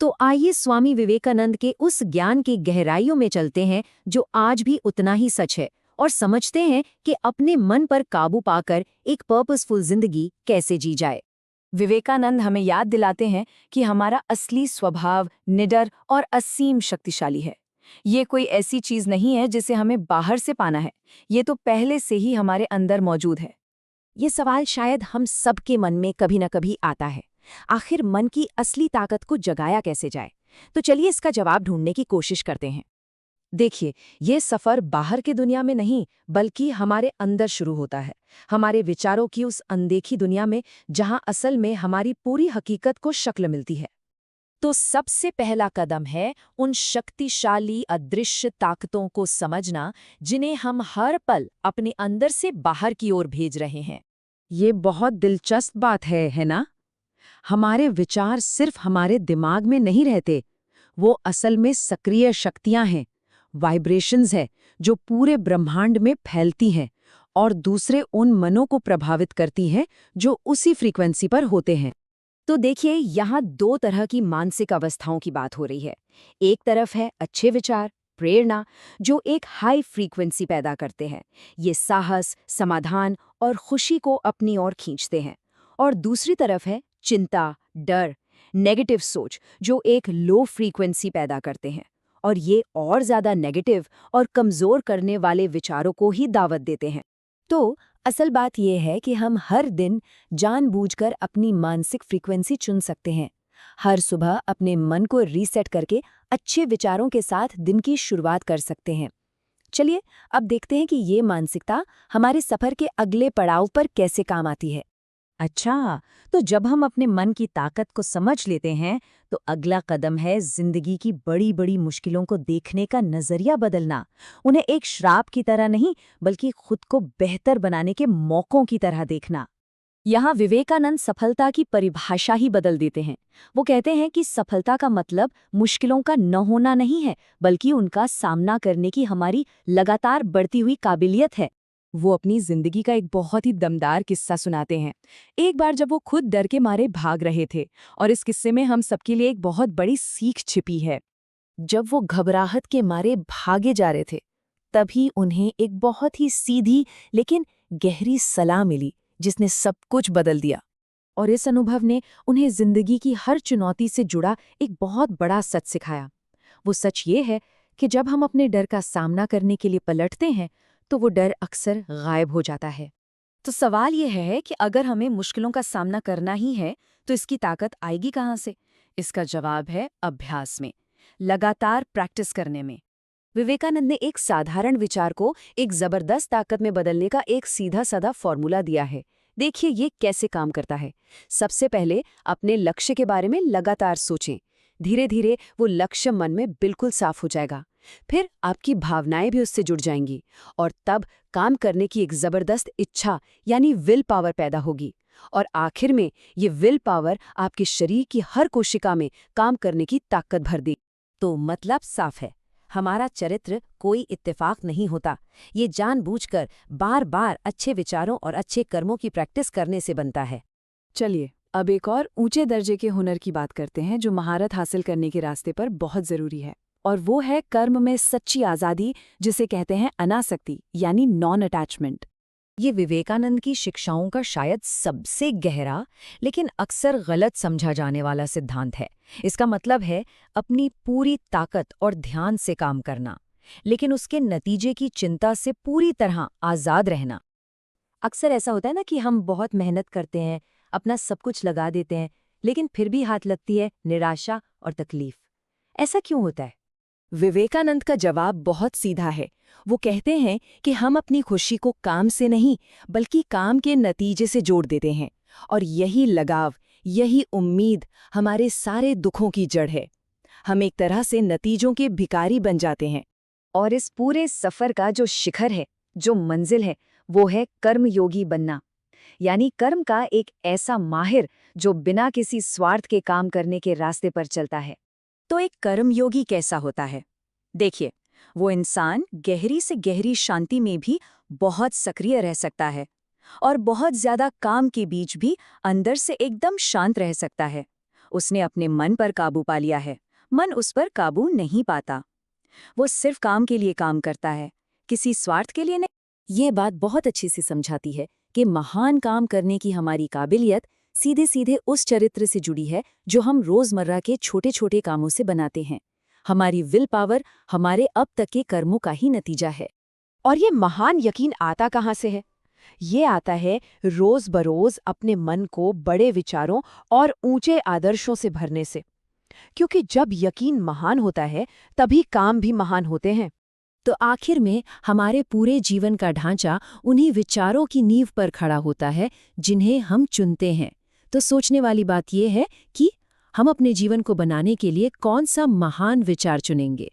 तो आइए स्वामी विवेकानंद के उस ज्ञान की गहराइयों में चलते हैं जो आज भी उतना ही सच है, और समझते हैं कि अपने मन पर काबू पाकर एक पर्पसफुल जिंदगी कैसे जी जाए। विवेकानंद हमें याद दिलाते हैं कि हमारा असली स्वभाव निडर और असीम शक्तिशाली है। ये कोई ऐसी चीज नहीं है जिसे हमें बाहर से पाना है, ये तो पहले से ही हमारे अंदर मौजूद है। ये सवाल शायद हम सबके मन में कभी न कभी आता है। आखिर मन की असली ताकत को जगाया कैसे जाए? तो चलिए इसका जवाब ढूंढने की कोशिश करते हैं। देखिए, ये सफर बाहर की दुनिया में नहीं, बल्कि हमारे अंदर शुरू होता है। हमारे विचारों की उस अनदेखी दुनिया में, जहां असल में हमारी पूरी हकीकत को शक्ल मिलती है। तो सबसे पहला कदम है उन शक्तिशाली अदृश्य ताकतों को समझना, जिन्हें हम हर पल अपने अंदर से बाहर की ओर भेज रहे हैं। ये बहुत दिलचस्प बात है ना? हमारे विचार सिर्फ हमारे दिमाग में नहीं रहते, वो असल में सक्रिय शक्तियां हैं, वाइब्रेशंस है, जो पूरे ब्रह्मांड में फैलती हैं और दूसरे उन मनों को प्रभावित करती हैं जो उसी फ्रीक्वेंसी पर होते हैं। तो देखिए, यहाँ दो तरह की मानसिक अवस्थाओं की बात हो रही है। एक तरफ है अच्छे विचार, प्रेरणा, जो एक हाई फ्रीक्वेंसी पैदा करते हैं। ये साहस, समाधान और खुशी को अपनी ओर खींचते हैं। और दूसरी तरफ है चिंता, डर, नेगेटिव सोच, जो एक लो फ्रीक्वेंसी पैदा करते हैं और ये और ज्यादा नेगेटिव और कमजोर करने वाले विचारों को ही दावत देते हैं। तो असल बात यह है कि हम हर दिन जानबूझकर अपनी मानसिक फ्रीक्वेंसी चुन सकते हैं। हर सुबह अपने मन को रीसेट करके अच्छे विचारों के साथ दिन की शुरुआत कर सकते हैं। चलिए अब देखते हैं कि ये मानसिकता हमारे सफर के अगले पड़ाव पर कैसे काम आती है। अच्छा, तो जब हम अपने मन की ताकत को समझ लेते हैं, तो अगला कदम है जिंदगी की बड़ी बड़ी मुश्किलों को देखने का नजरिया बदलना। उन्हें एक श्राप की तरह नहीं, बल्कि खुद को बेहतर बनाने के मौकों की तरह देखना। यहाँ विवेकानंद सफलता की परिभाषा ही बदल देते हैं। वो कहते हैं कि सफलता का मतलब मुश्किलों का न होना नहीं है, बल्कि उनका सामना करने की हमारी लगातार बढ़ती हुई काबिलियत है। वो अपनी जिंदगी का एक बहुत ही दमदार किस्सा सुनाते हैं। एक बार जब वो खुद डर के मारे भाग रहे थे, और इस किस्से में हम सबके लिए एक बहुत बड़ी सीख छिपी है। जब वो घबराहट के मारे भागे जा रहे थे, तभी उन्हें एक बहुत ही सीधी लेकिन गहरी सलाह मिली, जिसने सब कुछ बदल दिया। और इस अनुभव ने उन्हें जिंदगी की हर चुनौती से जुड़ा एक बहुत बड़ा सच सिखाया। वो सच ये है कि जब हम अपने डर का सामना करने के लिए पलटते हैं, तो वो डर अक्सर गायब हो जाता है। तो सवाल ये है कि अगर हमें मुश्किलों का सामना करना ही है, तो इसकी ताकत आएगी कहाँ से? इसका जवाब है अभ्यास में, लगातार प्रैक्टिस करने में। विवेकानंद ने एक साधारण विचार को एक जबरदस्त ताकत में बदलने का एक सीधा साधा फॉर्मूला दिया है। देखिए ये कैसे काम करता है। सबसे पहले अपने लक्ष्य के बारे में लगातार सोचें। धीरे धीरे वो लक्ष्य मन में बिल्कुल साफ हो जाएगा। फिर आपकी भावनाएं भी उससे जुड़ जाएंगी, और तब काम करने की एक जबरदस्त इच्छा यानी विल पावर पैदा होगी। और आखिर में ये विल पावर आपके शरीर की हर कोशिका में काम करने की ताकत भर देगी। तो मतलब साफ है, हमारा चरित्र कोई इत्तेफाक नहीं होता। ये जानबूझकर बार बार अच्छे विचारों और अच्छे कर्मों की प्रैक्टिस करने से बनता है। चलिए अब एक और ऊंचे दर्जे के हुनर की बात करते हैं, जो महारत हासिल करने के रास्ते पर बहुत जरूरी है। और वो है कर्म में सच्ची आज़ादी, जिसे कहते हैं अनासक्ति यानी नॉन अटैचमेंट। ये विवेकानंद की शिक्षाओं का शायद सबसे गहरा लेकिन अक्सर गलत समझा जाने वाला सिद्धांत है। इसका मतलब है अपनी पूरी ताकत और ध्यान से काम करना, लेकिन उसके नतीजे की चिंता से पूरी तरह आज़ाद रहना। अक्सर ऐसा होता है ना कि हम बहुत मेहनत करते हैं, अपना सब कुछ लगा देते हैं, लेकिन फिर भी हाथ लगती है निराशा और तकलीफ। ऐसा क्यों होता है? विवेकानंद का जवाब बहुत सीधा है। वो कहते हैं कि हम अपनी खुशी को काम से नहीं, बल्कि काम के नतीजे से जोड़ देते हैं, और यही लगाव, यही उम्मीद हमारे सारे दुखों की जड़ है। हम एक तरह से नतीजों के भिखारी बन जाते हैं। और इस पूरे सफर का जो शिखर है, जो मंजिल है, वो है कर्मयोगी बनना। यानी कर्म का एक ऐसा माहिर जो बिना किसी स्वार्थ के काम करने के रास्ते पर चलता है। तो एक कर्मयोगी कैसा होता है? देखिए, वो इंसान गहरी से गहरी शांति में भी बहुत सक्रिय रह सकता है, और बहुत ज्यादा काम के बीच भी अंदर से एकदम शांत रह सकता है। उसने अपने मन पर काबू पा लिया है। मन उस पर काबू नहीं पाता। वो सिर्फ काम के लिए काम करता है, किसी स्वार्थ के लिए नहीं। ये बात बहुत अच्छी से समझाती है कि महान काम करने की हमारी काबिलियत सीधे सीधे उस चरित्र से जुड़ी है जो हम रोजमर्रा के छोटे छोटे कामों से बनाते हैं। हमारी विल पावर हमारे अब तक के कर्मों का ही नतीजा है। और ये महान यकीन आता कहाँ से है? ये आता है रोज बरोज अपने मन को बड़े विचारों और ऊंचे आदर्शों से भरने से। क्योंकि जब यकीन महान होता है तभी काम भी महान होते हैं। तो आखिर में हमारे पूरे जीवन का ढांचा उन्हीं विचारों की नींव पर खड़ा होता है जिन्हें हम चुनते हैं। तो सोचने वाली बात यह है कि हम अपने जीवन को बनाने के लिए कौन सा महान विचार चुनेंगे।